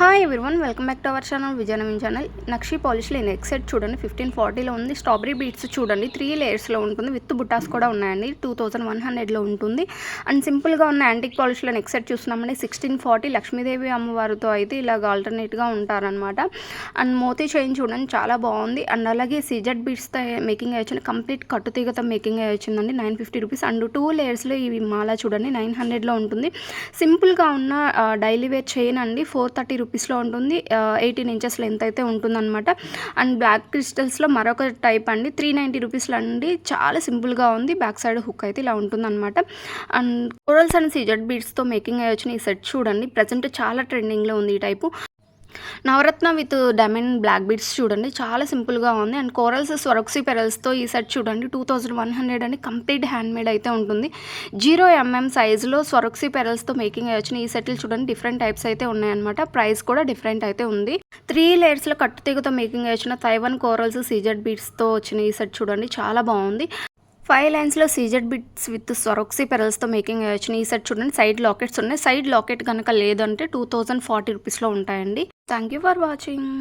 Hi everyone, welcome back to our channel Vijayanaveen channel. నక్షి పాలిష్లో ఈ నెక్ సెట్ చూడండి 1540లో ఉంది. స్ట్రాబెరీ బీడ్స్ చూడండి 3 లేయర్స్లో ఉంటుంది. విత్ బుటాస్ కూడా ఉన్నాయండి. 2100లో ఉంటుంది. అండ్ సింపుల్గా ఉన్న యాంటిక్ పాలిష్లో నెక్ సెట్ చూస్తున్నామండి 1640 లక్ష్మీదేవి అమ్మవారితో అయితే ఇలాగ ఆల్టర్నేట్గా ఉంటారనమాట. అండ్ మోతీ చైన్ చూడండి చాలా బాగుంది. అండ్ అలాగే సీజెడ్ బీడ్స్తో మేకింగ్ అయ్యొచ్చింది. కంప్లీట్ కట్టుతీగతో మేకింగ్ అయ్యొచ్చిందండి. 950 రూపీస్. అండ్ 2 లేయర్స్లో ఈ మాల చూడండి 900లో ఉంటుంది. సింపుల్గా ఉన్న డైలీ వేర్ చైన్ అండి 430 రూపీస్లో ఉంటుంది. 18 ఇంచెస్ లెంత్ అయితే ఉంటుందన్నమాట. అండ్ బ్లాక్ క్రిస్టల్స్లో మరొక టైప్ అండి 390 రూపీస్లో అండి. చాలా సింపుల్గా ఉంది. బ్యాక్ సైడ్ హుక్ అయితే ఇలా ఉంటుందన్నమాట. అండ్ కోరల్స్ అండ్ సీజెడ్ బీడ్స్తో మేకింగ్ అయ్యొచ్చిన ఈ సెట్ చూడండి ప్రజెంట్ చాలా ట్రెండింగ్లో ఉంది ఈ type. Navaratna with diamond black beads చూడండి చాలా సింపుల్గా ఉంది. అండ్ కోరల్స్ స్వరక్సీ పెరల్స్తో ఈ సెట్ చూడండి 2100 అని కంప్లీట్ హ్యాండ్మేడ్ అయితే ఉంటుంది. 0mm సైజులో స్వరక్సీ పెరల్స్తో మేకింగ్ వచ్చిన ఈ సెట్లు చూడండి డిఫరెంట్ టైప్స్ అయితే ఉన్నాయన్నమాట. ప్రైస్ కూడా డిఫరెంట్ అయితే ఉంది. 3 లేయర్స్లో కట్టుతీగతో మేకింగ్ వచ్చిన తైవాన్ కోరల్స్ సీజెడ్ బీడ్స్తో వచ్చిన ఈ సెట్ చూడండి చాలా బాగుంది. 5 లైన్స్లో సీజెడ్ బిట్స్ విత్ స్వరక్సీ పెరల్స్తో మేకింగ్ వచ్చిన ఈ సెట్ చూడండి. సైడ్ లాకెట్స్ ఉన్నాయి. సైడ్ లాకెట్ కనుక లేదంటే 2040 రూపీస్లో ఉంటాయండి. Thank you for watching.